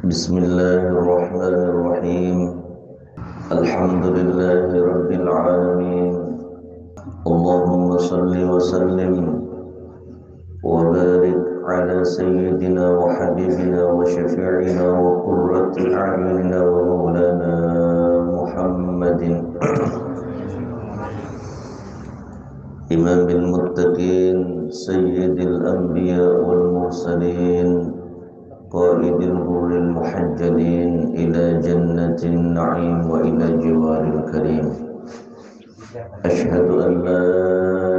Bismillahirrahmanirrahim. Alhamdulillahi rabbil alamin. Allahumma salli wa sallim wa barik ala sayyidina wa habibina wa syafi'ina wa qurrati a'yunina wa maulana Muhammadin imamil muttaqin sayyidil anbiya wal mursalin قائد الغر المحجلين إلى جنة النعيم وإلى جوار الكريم. أشهد أن لا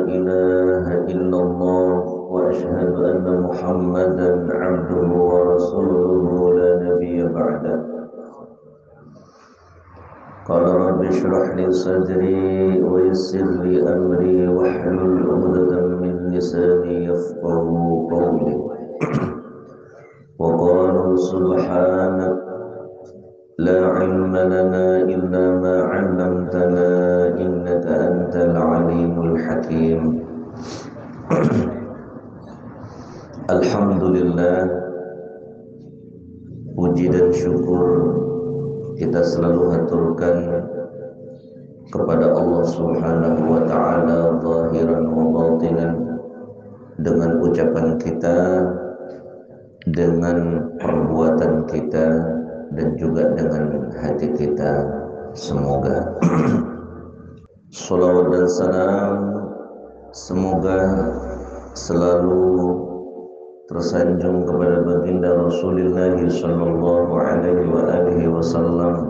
إله إلا الله وأشهد أن محمدا عبده ورسوله لا نبي بعده. قال رب اشرح لي صدري ويسر لي أمري واحلل عقدة من لساني يفقهوا قولي. وقالوا سبحانك لا علم لنا إلا ما علمتنا إنك أنت العليم الحكيم. Alhamdulillah, puji dan syukur kita selalu haturkan kepada Allah Subhanahu wa ta'ala zahiran wa batinan, dengan ucapan kita, dengan perbuatan kita, dan juga dengan hati kita. Semoga salawat dan salam semoga selalu tersanjung kepada baginda Rasulullah sallallahu alaihi wasallam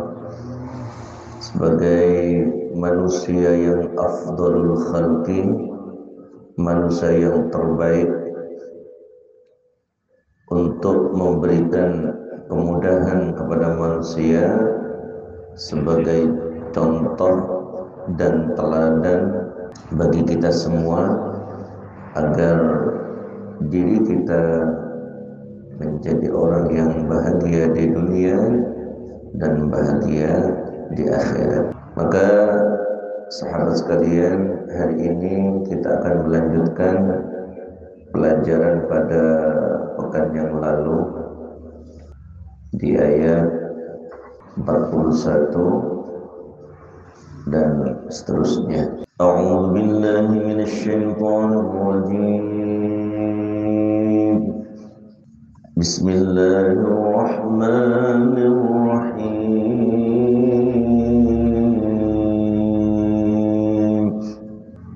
sebagai manusia yang afdalul khalqi, manusia yang terbaik, untuk memberikan kemudahan kepada manusia sebagai contoh dan teladan bagi kita semua, agar diri kita menjadi orang yang bahagia di dunia dan bahagia di akhirat. Maka sahabat sekalian, hari ini kita akan melanjutkan pelajaran pada pekan yang lalu di ayat 41 dan seterusnya. A'udzu billahi minasyaitonir rajim. Bismillahirrahmanirrahim.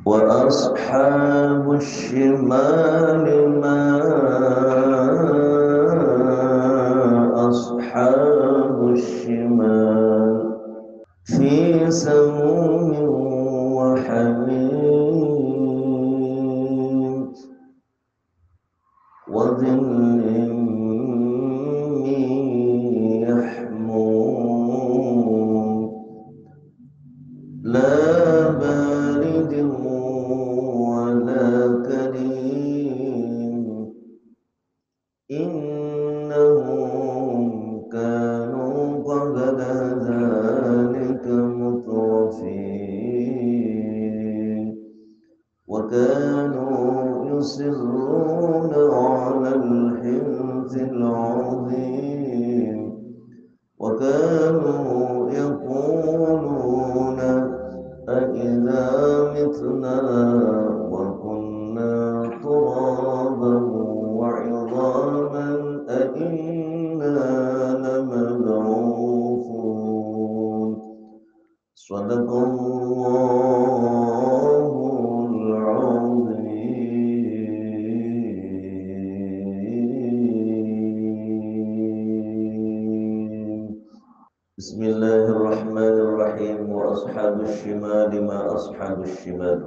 Wa ashabus shimali ma ashabus shimal fi samumin wa hamim wa dhillin min yahmum la baridin wa la karim innahum kanu qabla dhalika mutrafin wa kanu yusirruna ala al-hinthil 'azim wa kanu yaquluna a-idha mitna wa kunna turaban wa 'idhaman a-inna lamab'uthun. Shadaqallahul 'azim. Bismillahirrahmanirrahim. Wa ashabus shimali ma ashabus shimal.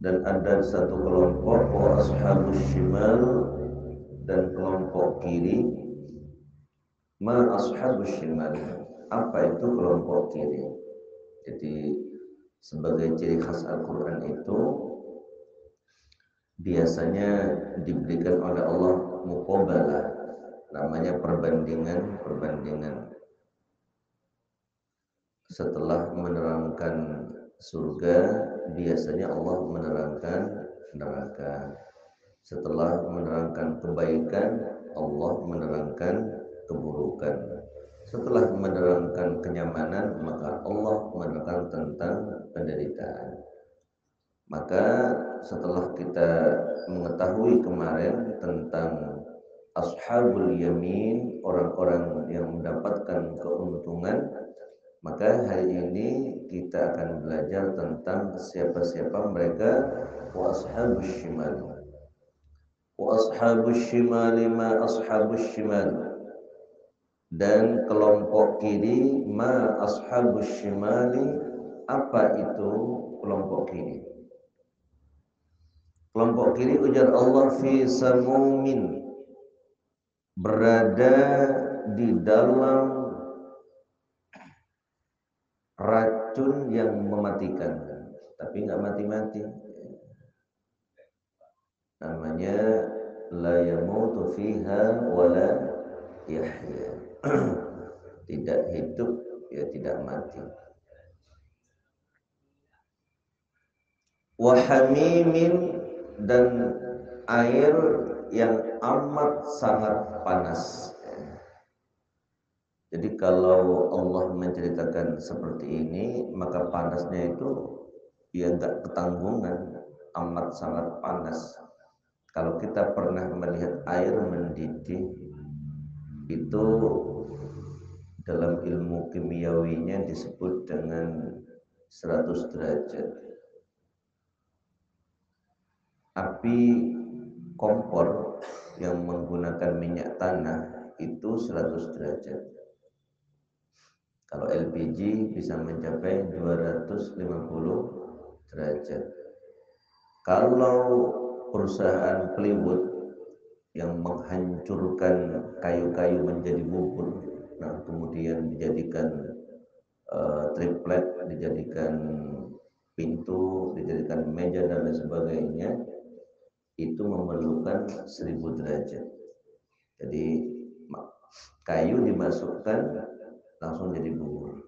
Dan ada satu kelompok wa ashabus shimal, dan kelompok kiri. Ma ashabus shimal, apa itu kelompok kiri? Jadi sebagai ciri khas Al-Quran itu biasanya diberikan oleh Allah muqabalah, namanya perbandingan. Setelah menerangkan surga, biasanya Allah menerangkan neraka. Setelah menerangkan kebaikan, Allah menerangkan keburukan. Setelah menerangkan kenyamanan, maka Allah menerangkan tentang penderitaan. Maka setelah kita mengetahui kemarin tentang ashabul yamin, orang-orang yang mendapatkan keuntungan, maka hari ini kita akan belajar tentang siapa-siapa mereka. Wa ashabus shimal. Wa ashabus shimal ma ashabus shimal. Dan kelompok kiri, ma ashabus shimali, apa itu kelompok kiri? Kelompok kiri, ujar Allah, fi samumin, berada di dalam racun yang mematikan, tapi nggak mati-mati. Namanya la yamutu fiha wala yahya. Tidak hidup, ya tidak mati. Wa hamimin, dan air yang amat sangat panas. Jadi kalau Allah menceritakan seperti ini, maka panasnya itu ya enggak ketanggungan, amat sangat panas. Kalau kita pernah melihat air mendidih, itu dalam ilmu kimiawinya disebut dengan 100 derajat. Api kompor yang menggunakan minyak tanah itu 100 derajat. Kalau LPG bisa mencapai 250 derajat. Kalau perusahaan plywood yang menghancurkan kayu-kayu menjadi bubur, nah kemudian dijadikan triplek, dijadikan pintu, dijadikan meja dan lain sebagainya, itu memerlukan 1000 derajat. Jadi kayu dimasukkan langsung jadi bubur.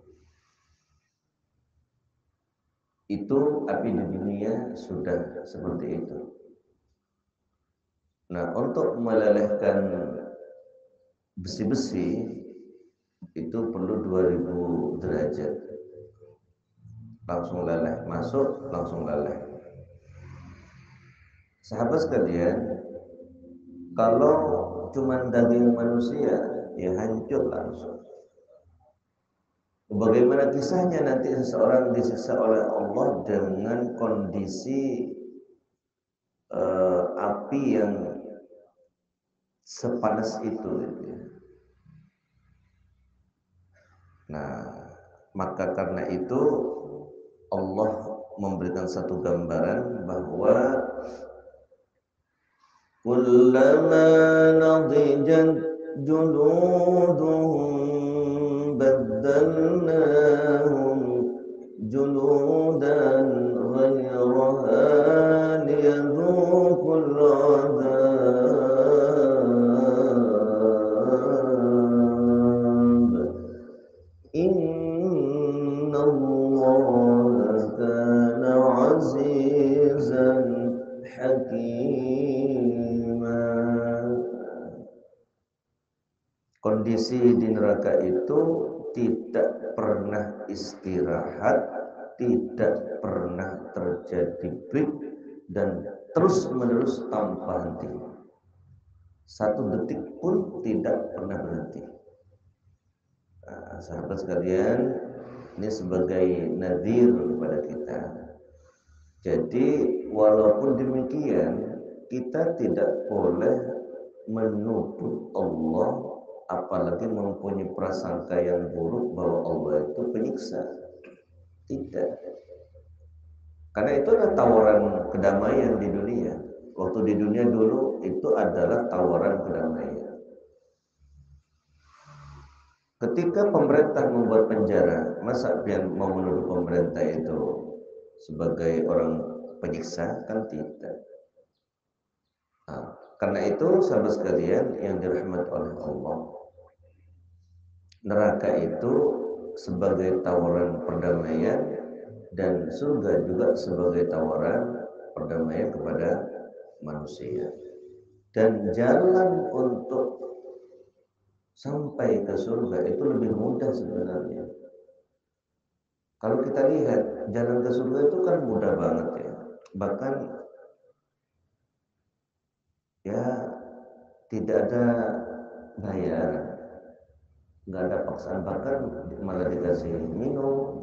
Itu api di dunia sudah seperti itu. Nah, untuk melelehkan besi-besi itu perlu 2000 derajat. Langsung leleh, masuk langsung leleh. Sahabat sekalian, kalau cuma daging manusia, ya hancur langsung. Bagaimana kisahnya nanti seseorang disiksa oleh Allah dengan kondisi api yang sepanas itu, gitu ya. Nah, maka karena itu Allah memberikan satu gambaran bahwa kullama nadijat juluduhum baddalnahum juludan ghayraha liyadhuqul adhab innallaha kana azizan hakima. Kondisi di neraka itu tidak pernah istirahat, tidak pernah terjadi break, dan terus menerus tanpa henti. Satu detik pun tidak pernah berhenti. Nah, sahabat sekalian, ini sebagai nadhir kepada kita. Jadi walaupun demikian, kita tidak boleh menuduh Allah, apalagi mempunyai prasangka yang buruk bahwa Allah itu penyiksa. Tidak. Karena itu adalah tawaran kedamaian di dunia. Waktu di dunia dulu itu adalah tawaran kedamaian. Ketika pemerintah membuat penjara, masa pian mau menuduh pemerintah itu sebagai orang penyiksa? Kan tidak. Nah, karena itu sahabat sekalian yang dirahmati oleh Allah, neraka itu sebagai tawaran perdamaian dan surga juga sebagai tawaran perdamaian kepada manusia. Dan jalan untuk sampai ke surga itu lebih mudah sebenarnya. Kalau kita lihat jalan ke surga itu kan mudah banget ya. Bahkan ya tidak ada bayar, nggak ada paksaan, bahkan malah dikasih minum,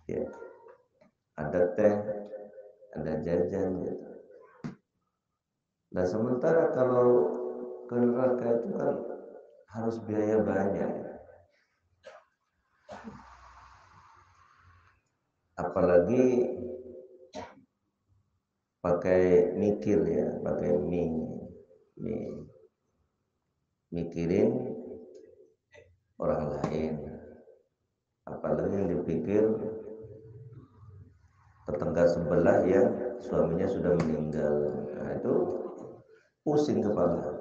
ya ada teh, ada jajan gitu. Nah sementara kalau ke neraka itu kan harus biaya banyak, apalagi pakai mikir ya, pakai mikirin orang lain, apalagi yang dipikir tetangga sebelah yang suaminya sudah meninggal. Nah itu pusing kepala.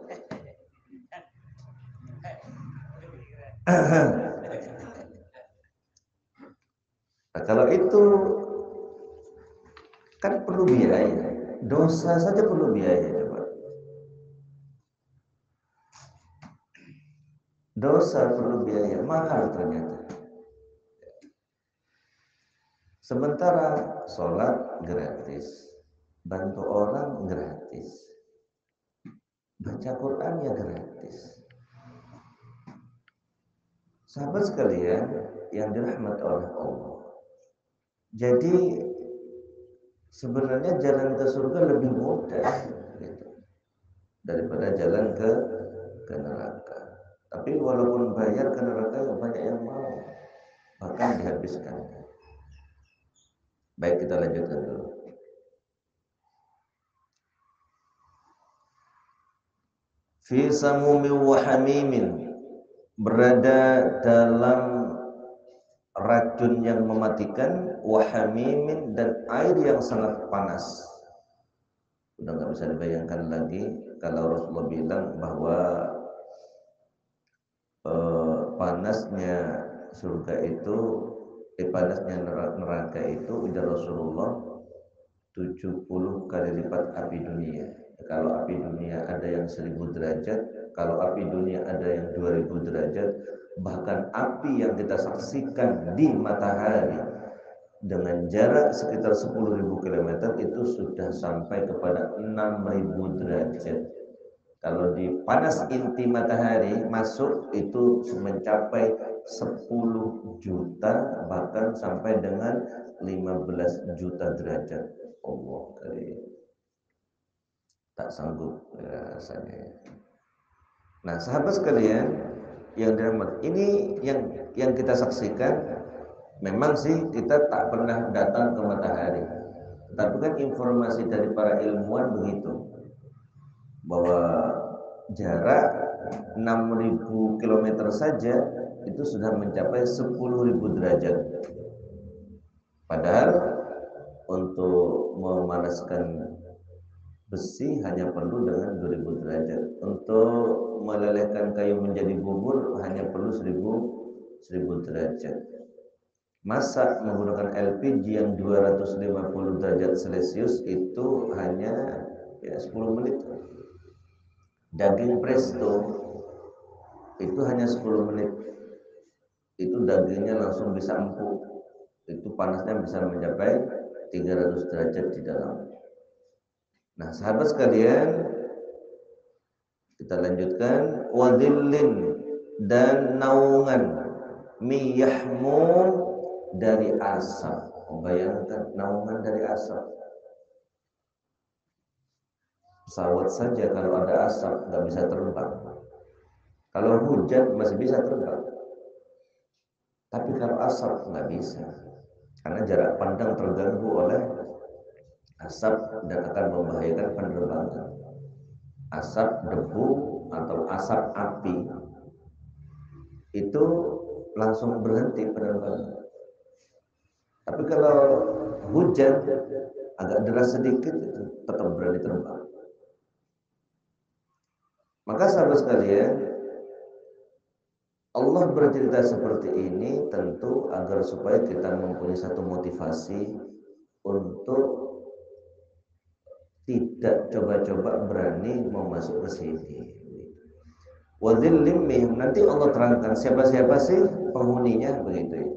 Nah, kalau itu kan perlu biaya, dosa saja perlu biaya coba. Dosa perlu biaya, mahal ternyata. Sementara sholat gratis, bantu orang gratis, baca Quran ya gratis. Sahabat sekalian yang dirahmati oleh Allah. Jadi sebenarnya jalan ke surga lebih mudah gitu, daripada jalan ke neraka. Tapi walaupun bayar ke neraka banyak yang mau, bahkan dihabiskan. Baik, kita lanjutkan dulu. Fi samumin wa hamimin, berada dalam racun yang mematikan, wa hamimin, dan air yang sangat panas. Udah nggak bisa dibayangkan lagi kalau Rasulullah bilang bahwa panasnya surga itu, panasnya neraka itu ujar Rasulullah 70 kali lipat api dunia. Kalau api dunia ada yang 1000 derajat, kalau api dunia ada yang 2000 derajat, bahkan api yang kita saksikan di matahari dengan jarak sekitar 10.000 km itu sudah sampai kepada 6.000 derajat. Kalau di panas inti matahari masuk itu mencapai 10 juta, bahkan sampai dengan 15 juta derajat. Allah kali tak sanggup ya, rasanya. Nah sahabat sekalian yang dirahmati, ini yang kita saksikan. Memang sih kita tak pernah datang ke matahari, tapi kan informasi dari para ilmuwan begitu, bahwa jarak 6.000 km saja itu sudah mencapai 10.000 derajat. Padahal untuk memanaskan besi hanya perlu dengan 2000 derajat. Untuk melelehkan kayu menjadi bubur hanya perlu 1000 derajat. Masak menggunakan LPG yang 250 derajat Celcius itu hanya ya 10 menit. Daging presto itu hanya 10 menit. Itu dagingnya langsung bisa empuk. Itu panasnya bisa mencapai 300 derajat di dalam. Nah, sahabat sekalian, kita lanjutkan, wadillin, dan naungan, miyahmum, dari asap. Bayangkan naungan dari asap. Pesawat saja kalau ada asap nggak bisa terbang. Kalau hujan masih bisa terbang, tapi kalau asap nggak bisa, karena jarak pandang terganggu oleh asap dan akan membahayakan penerbangan. Asap debu atau asap api itu langsung berhenti penerbangan. Tapi kalau hujan agak deras sedikit itu tetap berani terbang. Maka sahabat sekalian, Allah bercerita seperti ini tentu agar supaya kita mempunyai satu motivasi untuk tidak coba-coba berani mau masuk ke sini. Wadhillim min, nanti Allah terangkan siapa-siapa sih penghuninya begitu ya.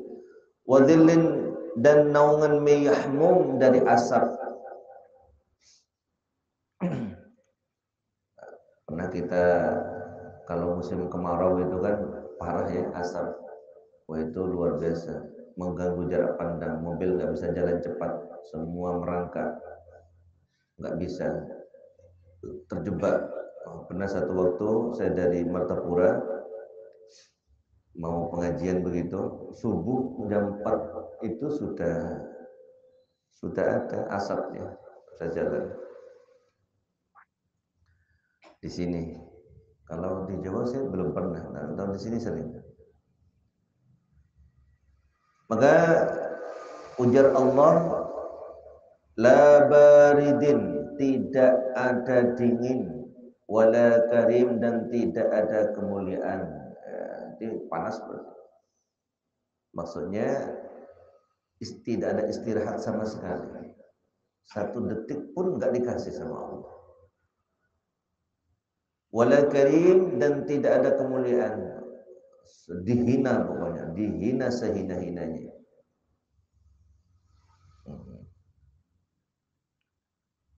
Wadhillin, dan naungan miyahmum dari asap. Pernah kita kalau musim kemarau itu kan parah ya asap. Wah itu luar biasa, mengganggu jarak pandang, mobil nggak bisa jalan cepat, semua merangkak, nggak bisa, terjebak. Pernah satu waktu saya dari Martapura mau pengajian begitu, subuh jam 4 itu sudah ada asapnya, saya jalan di sini. Kalau di Jawa saya belum pernah, nah, tahun di sini sering. Maka ujar Allah, la baridin, tidak ada dingin, wala karim, dan tidak ada kemuliaan. Jadi panas berarti. Maksudnya tidak ada istirahat sama sekali. Satu detik pun nggak dikasih sama Allah. Wala karim, dan tidak ada kemuliaan. Dihina pokoknya, dihina sehina-hinanya.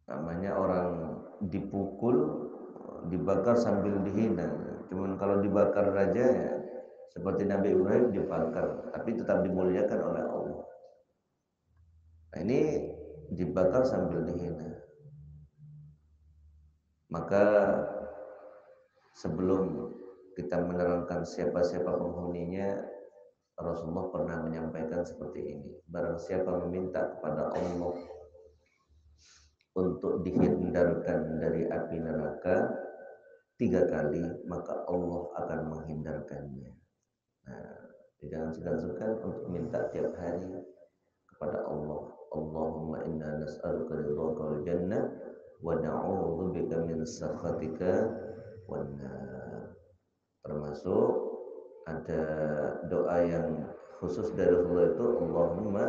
Namanya orang dipukul, dibakar sambil dihina. Cuman kalau dibakar raja ya seperti Nabi Ibrahim dibakar, tapi tetap dimuliakan oleh Allah. Nah, ini dibakar sambil dihina. Maka sebelum kita menerangkan siapa-siapa penghuninya, Rasulullah pernah menyampaikan seperti ini. Barang siapa meminta kepada Allah untuk dihindarkan dari api neraka 3 kali, maka Allah akan menghindarkannya. Nah, jangan segan-segan untuk minta tiap hari kepada Allah. Allahumma inna nas'aluka ridhaka wal jannah wa na'udzubika min sakhatika wan nar. Termasuk ada doa yang khusus dari Rasulullah itu, Allahumma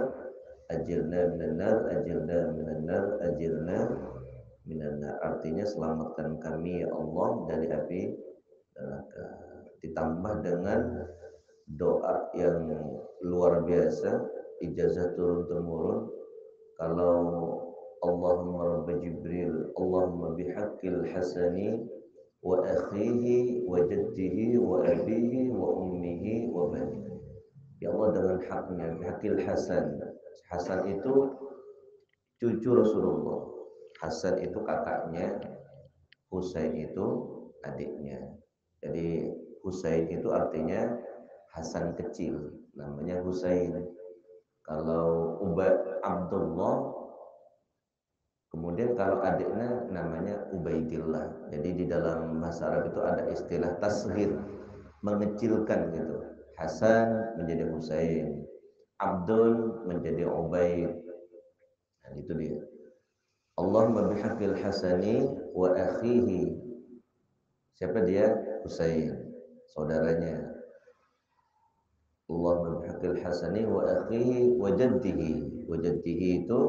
ajirna minan nar, ajirna minan nar, ajirna minan nar. Artinya selamatkan kami ya Allah dari api neraka. Ditambah dengan doa yang luar biasa, ijazah turun-temurun. Kalau Allahumma Rabb Jibril, Allahumma bihaqqil hasani wa akhihi wa jaddihi wa abihi wa ummihi wa banihi. Ya Allah, dengan haknya, bihaqqil Hasan. Hasan itu cucu Rasulullah. Hasan itu kakaknya, Husain itu adiknya. Jadi Husain itu artinya Hasan kecil, namanya Husain. Kalau Abdullah, kemudian kalau adiknya namanya Ubaidillah. Jadi di dalam bahasa Arab itu ada istilah tasghir, mengecilkan gitu. Hasan menjadi Husain, Abdul menjadi Ubaid. Nah, itu dia. Allahumma bihaqqil hasani wa akhihi. Siapa dia? Husain, saudaranya. Allahumma bihaqqil hasani wa akhihi wa jaddihi. Wa jaddihi itu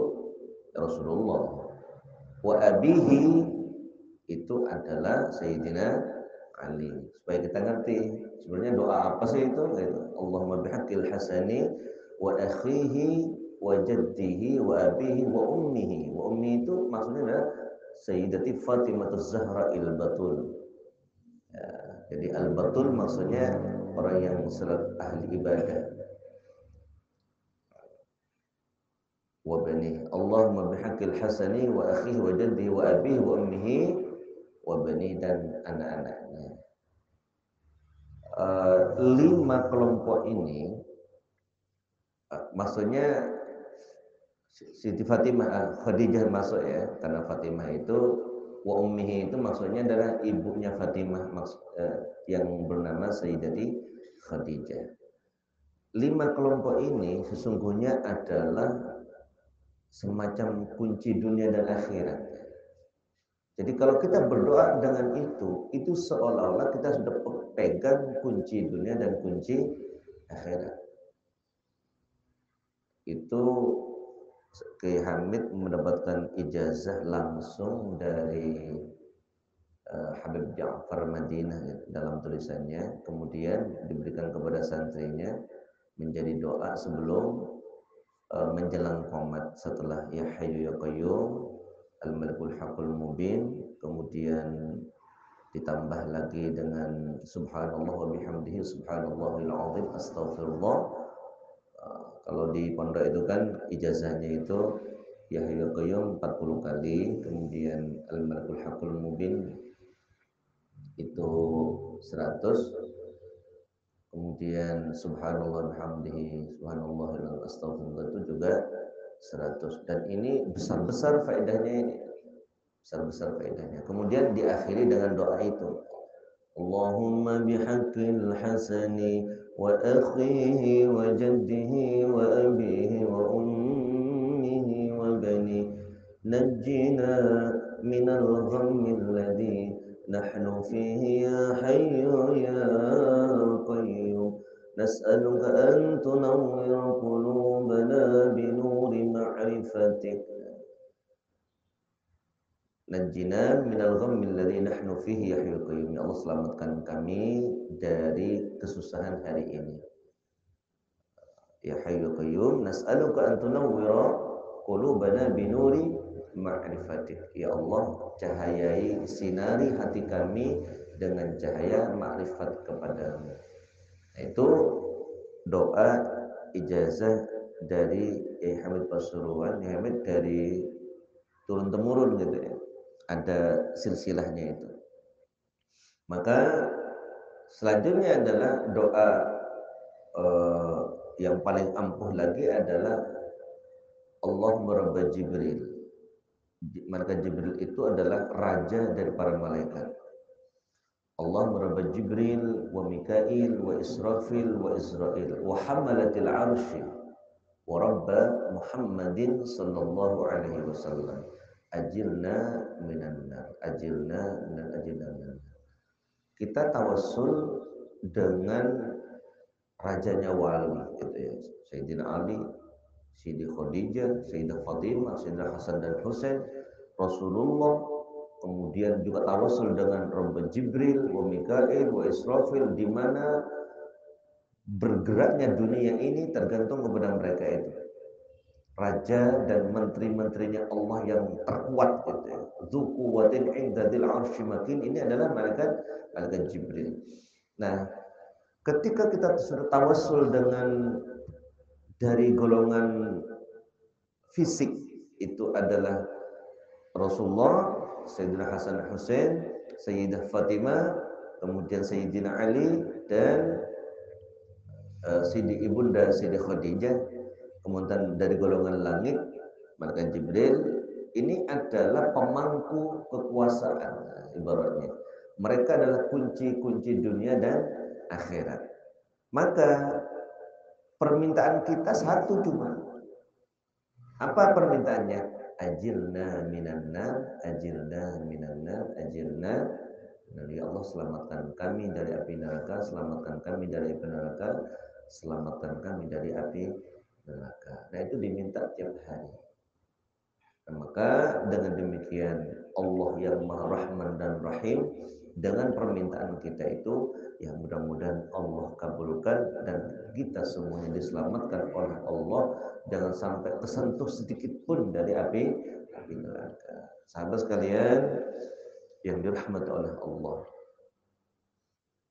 Rasulullah. Wa abihi itu adalah Sayyidina Ali. Supaya kita ngerti sebenarnya doa apa sih itu? Allahumma bihaqqil hasani wa akhihi wa jaddihi wa abihi wa ummihi. Wa ummi itu maksudnya adalah Sayyidati Fatimah Zahra il-Batul. Ya, jadi al-Batul maksudnya orang yang sangat ahli ibadah. Wa bani, Allahumma bihaqqil hasani wa akhihi wa jaddihi wa abihi wa ummihi wa bani, dan anak-anaknya. 5 kelompok ini maksudnya Siti Fatimah, Khadijah masuk ya, karena Fatimah itu wa ummihi itu maksudnya adalah ibunya Fatimah, yang bernama Sayyidati Khadijah. 5 kelompok ini sesungguhnya adalah semacam kunci dunia dan akhirat. Jadi kalau kita berdoa dengan itu seolah-olah kita sudah pegang kunci dunia dan kunci akhirat. Itu Kiai Hamid mendapatkan ijazah langsung dari Habib Ja'far Madinah ya, dalam tulisannya, kemudian diberikan kepada santrinya menjadi doa sebelum menjelang qomat, setelah ya hayyu ya qayyum al-malikul haqqul mubin, kemudian ditambah lagi dengan subhanallah wa bihamdihi subhanallahil azim astaghfirullah. Kalau di pondok itu kan ijazahnya itu ya hayyu ya qayyum 40 kali, kemudian al-malikul haqqul mubin itu 100, kemudian subhanallah bihamdihi subhanallah astagfirullah itu juga 100, dan ini besar-besar faedahnya ini, besar-besar faedahnya. Kemudian diakhiri dengan doa itu, Allahumma bihaqqil hasani wa akhihi wa jaddihi wa abihi wa ummihi wa bani najjina minal ghammi alladhi nahnu fihi ya hayyu ya qayyum nas'aluka an tunawwira qulubana binuri ma'rifatik najjina minal ghammil ladzi nahnu fihi ya hayyul qayyum. Ya Allah, selamatkan kami dari kesusahan hari ini. Ya hayyul qayyum nas'aluka an tunawwira qulubana binuri ma'rifatik. Ya Allah, cahayai, sinari hati kami dengan cahaya makrifat kepadamu. Itu doa ijazah dari Hamid Pasuruan, Hamid dari turun temurun gitu ya, ada silsilahnya itu. Maka selanjutnya adalah doa yang paling ampuh lagi adalah Allahumma rabba Jibril. Maka Jibril itu adalah raja dari para malaikat. Allahumma rabba Jibril wa Mikail wa Israfil wa Israil wa hamalatil arshi wa rabba Muhammadin sallallahu alaihi wasallam ajirna minan nar, ajirna minan ajirna minan nar. Kita tawassul dengan rajanya wali gitu ya, Sayyidina Ali, Sayyidah Khadijah, Sayyidah Fatimah, Sayyidina Hasan dan Husain, Rasulullah. Kemudian juga tawassul dengan Rabb Jibril wa Mikail wa Israfil, di mana bergeraknya dunia ini tergantung kepada mereka itu. Raja dan menteri-menterinya Allah yang terkuat gitu ya. Dzuquwatin indadil arsy makin, ini adalah malaikat Jibril. Nah, ketika kita sudah tawassul dengan dari golongan fisik, itu adalah Rasulullah, Sayyidina Hasan Husain, Sayyidah Fatimah, kemudian Sayyidina Ali, dan Sidi Ibunda Sidi Khadijah. Kemudian dari golongan langit, malaikat Jibril, ini adalah pemangku kekuasaan ibaratnya. Mereka adalah kunci-kunci dunia dan akhirat. Maka permintaan kita satu cuma. Apa permintaannya? Ajirna minan nar, ajirna minan nar, ajirna. Ya Allah, selamatkan kami dari api neraka, selamatkan kami dari api neraka, selamatkan kami dari api neraka. Nah, itu diminta tiap hari. Nah, maka dengan demikian Allah yang Maha Rahman dan Rahim, dengan permintaan kita itu, ya mudah-mudahan Allah kabulkan dan kita semuanya diselamatkan oleh Allah, jangan sampai tersentuh sedikit pun dari api neraka. Sahabat sekalian yang dirahmati oleh Allah,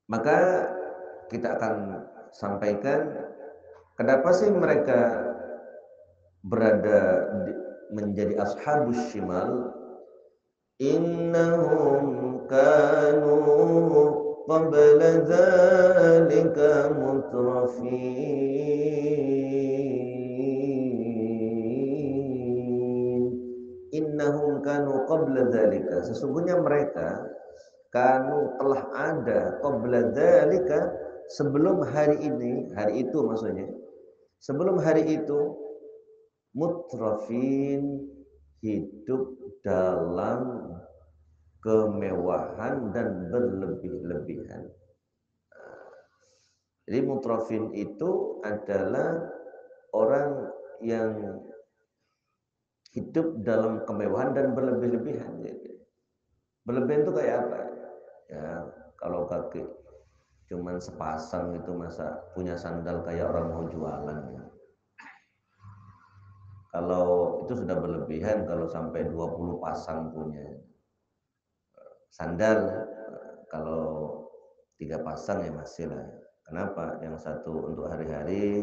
maka kita akan sampaikan kenapa sih mereka berada menjadi ashabus shimal. Innahum kanu qabla dzalika mutrafin. Innahum kanu qabla dzalika, sesungguhnya mereka kanu telah ada qabla dzalika, sebelum hari ini, hari itu maksudnya, sebelum hari itu, mutrafin, hidup dalam kemewahan dan berlebih-lebihan. Jadi mutrafin itu adalah orang yang hidup dalam kemewahan dan berlebih-lebihan. Berlebihan itu kayak apa? Ya, kalau kaki cuman sepasang itu masa punya sandal kayak orang mau jualan. Kalau itu sudah berlebihan kalau sampai 20 pasang punya sandal. Kalau 3 pasang ya masih lah. Kenapa? Yang satu untuk hari-hari,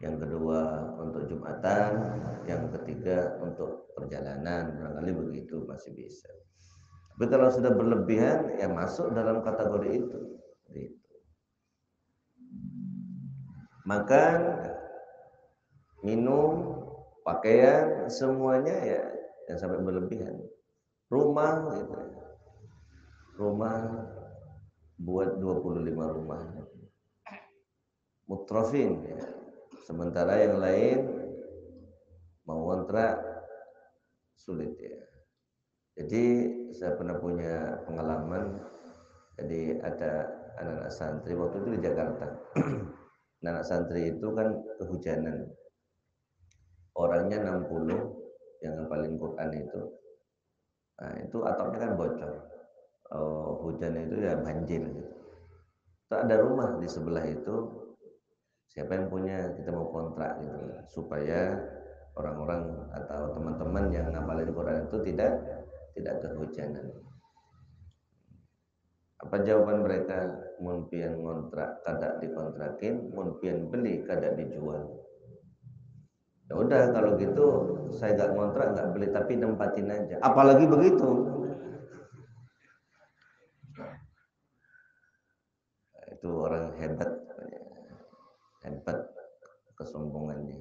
yang kedua untuk Jumatan, yang ketiga untuk perjalanan. Barangkali begitu masih bisa. Tapi kalau sudah berlebihan ya masuk dalam kategori itu. Gitu. Makan, minum, pakaian, semuanya ya yang sampai berlebihan. Rumah gitu. Rumah buat 25 rumah. Mutrafin ya. Sementara yang lain mau kontrak sulit ya. Jadi saya pernah punya pengalaman. Jadi ada anak-anak santri waktu itu di Jakarta. Anak santri itu kan kehujanan. Orangnya 60 yang ngapalin Quran itu. Nah, itu atapnya kan bocor. Hujan itu ya banjir gitu. Tak ada rumah di sebelah itu. Siapa yang punya, kita mau kontrak gitu supaya orang-orang atau teman-teman yang ngapalin Quran itu tidak kehujanan. Apa jawaban mereka? Mun pian ngontrak kada dikontrakin, mun pian beli kada dijual. Ya udah kalau gitu saya nggak ngontrak nggak beli tapi nempatin aja. Apalagi begitu. Itu orang hebat, hebat kesombongannya.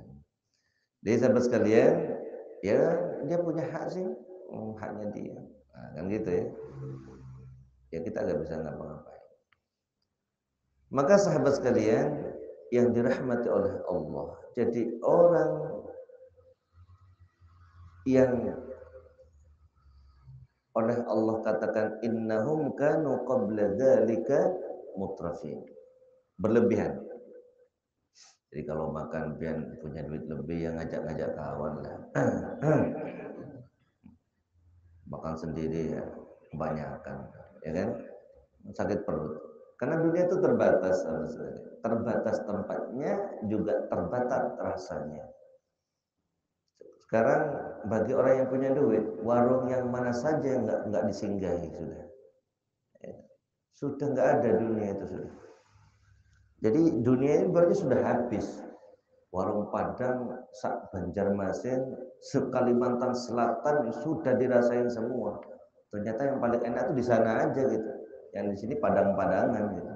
Jadi sahabat sekalian, ya dia punya hak sih, haknya dia. Nah, kan gitu ya. Ya kita nggak bisa ngapa-ngapain. Maka sahabat sekalian yang dirahmati oleh Allah, jadi orang yang oleh Allah katakan innahum kanu qabla dzalika mutrafin. Berlebihan. Jadi kalau makan pian punya duit lebih yang ngajak-ngajak kawan lah. Makan sendiri ya kebanyakan, ya kan? Sakit perut. Karena dunia itu terbatas, terbatas tempatnya juga terbatas rasanya. Sekarang bagi orang yang punya duit, warung yang mana saja nggak disinggahi sudah. Sudah nggak ada dunia itu sudah. Jadi dunia ini berarti sudah habis. Warung Padang, sak Banjarmasin, se-Kalimantan Selatan sudah dirasain semua. Ternyata yang paling enak itu di sana aja gitu. Yang di sini Padang-Padangan gitu.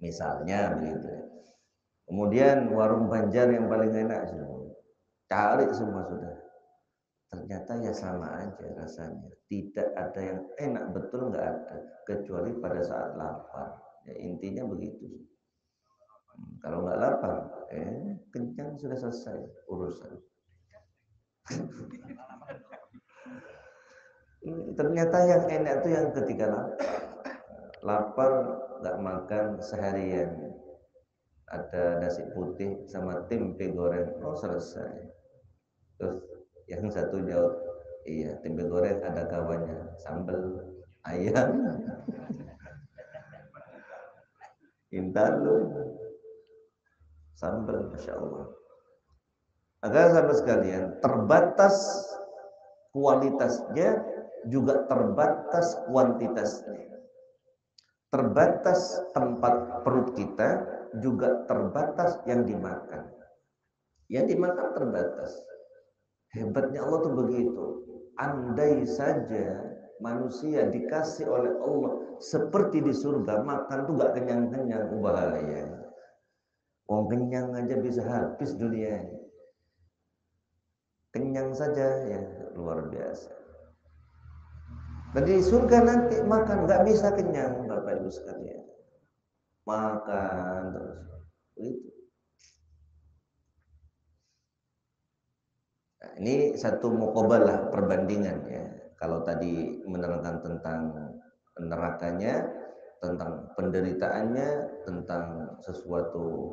Misalnya begitu. Kemudian warung Banjar yang paling enak semua. Cari semua sudah. Ternyata ya sama aja rasanya. Tidak ada yang enak betul, nggak ada. Kecuali pada saat lapar. Ya intinya begitu. Kalau nggak lapar, kenyang sudah selesai urusan. Ternyata yang enak itu yang ketika lapar nggak makan seharian, ada nasi putih sama tempe goreng, selesai. Terus yang satu jawab, iya tempe goreng ada kawannya, sambal ayam, intalu, sambal, masya Allah. Agar sahabat sekalian, terbatas kualitasnya juga terbatas kuantitasnya. Terbatas tempat perut kita juga terbatas yang dimakan. Yang dimakan terbatas. Hebatnya Allah tuh begitu. Andai saja manusia dikasih oleh Allah seperti di surga, makan tuh gak kenyang-kenyang, bahaya. Wong kenyang aja bisa habis dunia ini. Kenyang saja ya luar biasa. Dan di surga nanti makan nggak bisa kenyang, Bapak Ibu sekalian. Makan terus. Begitu. Nah, ini satu muqabalah perbandingan ya. Kalau tadi menerangkan tentang nerakanya, tentang penderitaannya, tentang sesuatu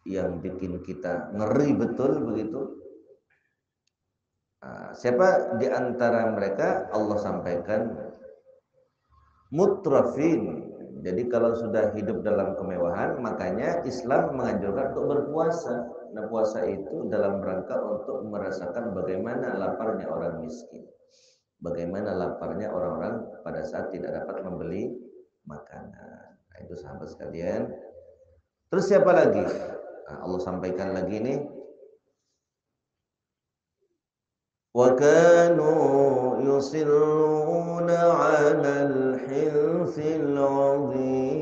yang bikin kita ngeri betul begitu. Siapa di antara mereka? Allah sampaikan mutrafin. Jadi kalau sudah hidup dalam kemewahan, makanya Islam menganjurkan untuk berpuasa. Nah, puasa itu dalam rangka untuk merasakan bagaimana laparnya orang miskin, bagaimana laparnya orang-orang pada saat tidak dapat membeli makanan. Nah, itu sahabat sekalian. Terus siapa lagi? Nah, Allah sampaikan lagi nih, wa kanu yusirruna 'alal hinsil 'azim.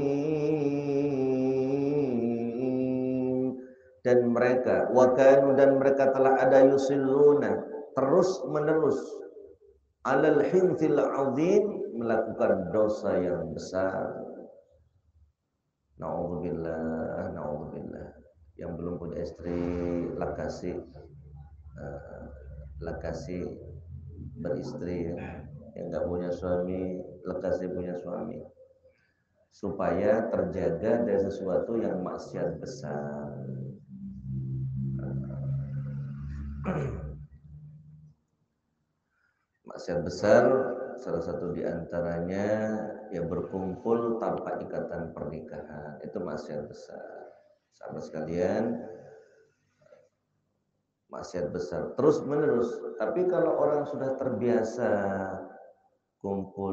Dan mereka, wa kanu, dan mereka telah ada, yusirruna, terus menerus, 'alal hinsil 'azim, melakukan dosa yang besar. Naudzubillah, naudzubillah. Yang belum punya istri, lakasi, lakasi beristri ya. Yang nggak punya suami, lakasi punya suami, supaya terjaga dari sesuatu yang maksiat besar. Maksiat besar salah satu diantaranya ya berkumpul tanpa ikatan pernikahan, itu maksiat besar. Sama sekalian, maksiat besar terus menerus. Tapi kalau orang sudah terbiasa kumpul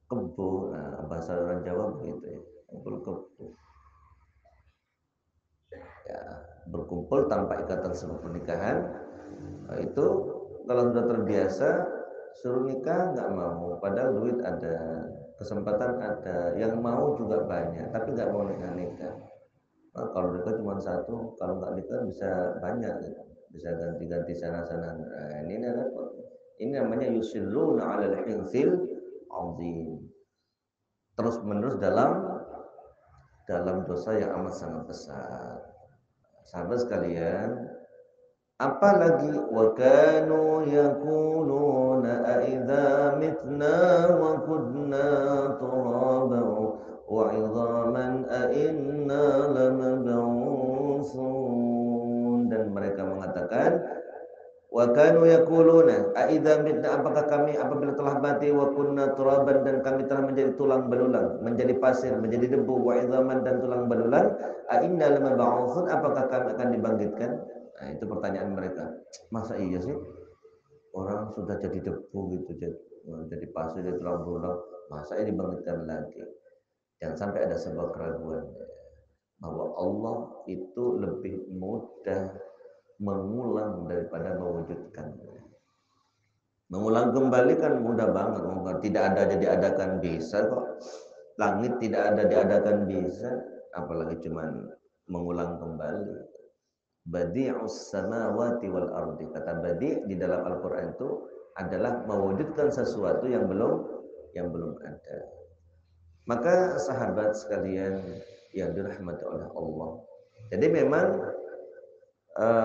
kebo, nah bahasa orang Jawa begitu ya, kumpul kebo ya, berkumpul tanpa ikatan sebab pernikahan. Nah, itu kalau sudah terbiasa, suruh nikah nggak mau, padahal duit ada, kesempatan ada, yang mau juga banyak, tapi nggak mau nikah. Nah, kalau nikah cuma satu, kalau nggak nikah bisa banyak, bisa ganti-ganti sana-sana. Nah, ini namanya yusirruna 'alal hinsil 'azim. Terus menerus dalam dosa yang amat sangat besar. Sahabat sekalian, apalagi wa kanu yaquluna a idza mitna wa kunna turaban wa 'idhaman a inna lamab'utsun. Dan mereka mengatakan, wa kanu yaquluna a idza mitna, apakah kami apabila telah mati, wa kunna turaban, dan kami telah menjadi tulang belulang, menjadi pasir, menjadi debu, wa idzaman, dan tulang belulang, a inna lamab'utsun, apakah kami akan dibangkitkan? Nah, itu pertanyaan mereka. Masa iya sih orang sudah jadi debu gitu, jadi pasir, jadi tulang belulang, masa ini dibangkitkan lagi? Jangan sampai ada sebuah keraguan bahwa Allah itu lebih mudah mengulang daripada mewujudkan. Mengulang kembali kan mudah banget, tidak ada jadi adakan bisa kok. Langit tidak ada diadakan bisa, apalagi cuman mengulang kembali. Badi'us samawati wal ardi, kata badi' di dalam Al-Qur'an itu adalah mewujudkan sesuatu yang belum ada. Maka sahabat sekalian yang dirahmati oleh Allah, jadi memang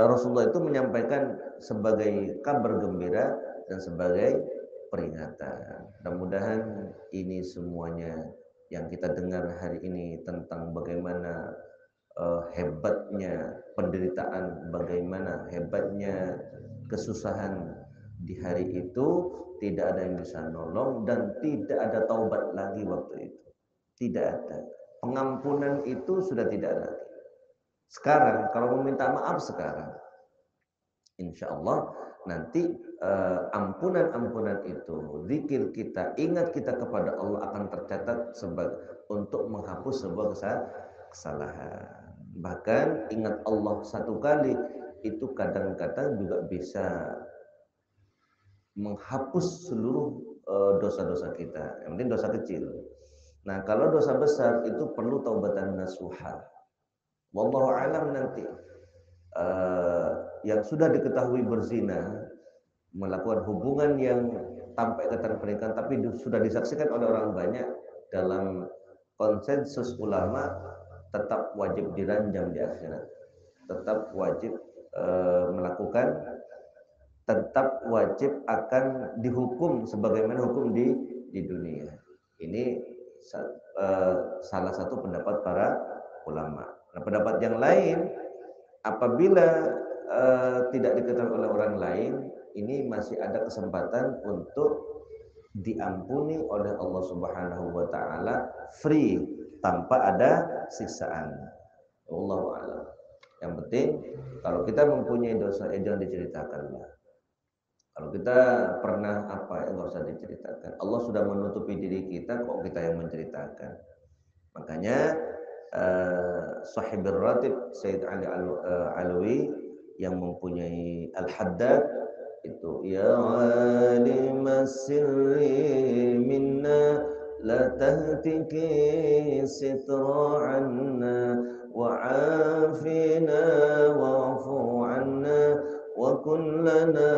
Rasulullah itu menyampaikan sebagai kabar gembira dan sebagai peringatan. Mudah-mudahan ini semuanya yang kita dengar hari ini tentang bagaimana hebatnya penderitaan, bagaimana hebatnya kesusahan di hari itu, tidak ada yang bisa nolong dan tidak ada taubat lagi waktu itu. Tidak ada. Pengampunan itu sudah tidak ada lagi. Sekarang kalau meminta maaf sekarang, insya Allah nanti ampunan-ampunan itu, zikir kita, ingat kita kepada Allah akan tercatat sebagai untuk menghapus sebuah kesalahan. Bahkan ingat Allah satu kali itu kadang-kadang juga bisa menghapus seluruh dosa-dosa kita. Yang penting dosa kecil. Nah, kalau dosa besar itu perlu taubatan nasuha. Wallahu alam nanti yang sudah diketahui berzina, melakukan hubungan yang tanpa ikatan pernikahan, tapi sudah disaksikan oleh orang banyak, dalam konsensus ulama tetap wajib diranjam di akhirat, tetap wajib melakukan, tetap wajib akan dihukum sebagaimana hukum di dunia. Ini salah satu pendapat para ulama. Nah, pendapat yang lain, apabila tidak diketahui oleh orang lain, ini masih ada kesempatan untuk diampuni oleh Allah Subhanahu wa taala free tanpa ada siksaan. Wallahu a'lam. Yang penting kalau kita mempunyai dosa jangan diceritakan. Kalau kita pernah apa ya nggak usah diceritakan. Allah sudah menutupi diri kita, kok kita yang menceritakan. Makanya Sahibul Ratib Sayyid Ali Alwi yang mempunyai Al-Haddad itu ya alimas sirri minna la tahtiki sitra anna wa afina wa'fu anna wa kullana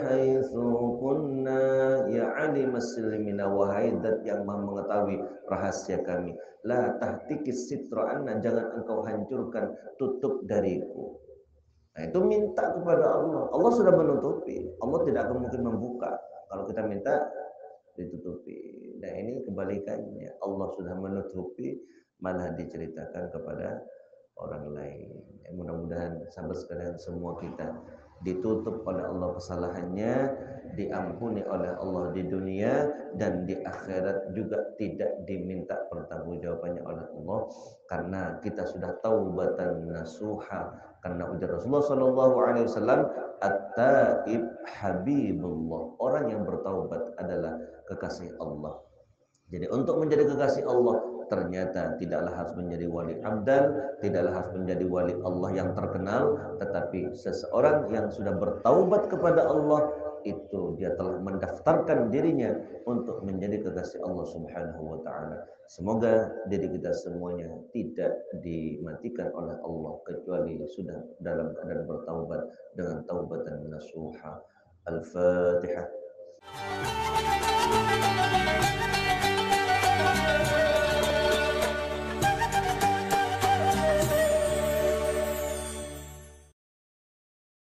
haitsu kunna ya alimas sirri minna, wahai zat yang maha mengetahui rahasia kami, la tahtikis sitra anna, jangan engkau hancurkan tutup dariku. Nah, itu minta kepada Allah. Allah sudah menutupi. Allah tidak akan mungkin membuka. Kalau kita minta ditutupi. Nah, ini kebalikannya. Allah sudah menutupi, malah diceritakan kepada orang lain. Ya, mudah-mudahan sahabat sekalian semua kita ditutup oleh Allah kesalahannya, diampuni oleh Allah di dunia, dan di akhirat juga tidak diminta pertanggungjawabannya oleh Allah, karena kita sudah taubatan nasuha. Karena ujar Rasulullah Shallallahu Alaihi Wasallam, at-taib habibullah, orang yang bertaubat adalah kekasih Allah. Jadi untuk menjadi kekasih Allah ternyata tidaklah harus menjadi wali abdal, tidaklah harus menjadi wali Allah yang terkenal, tetapi seseorang yang sudah bertaubat kepada Allah itu dia telah mendaftarkan dirinya untuk menjadi kekasih Allah Subhanahu wa taala. Semoga diri kita semuanya tidak dimatikan oleh Allah kecuali sudah dalam keadaan bertaubat dengan taubatan nasuha. Al-Fatihah.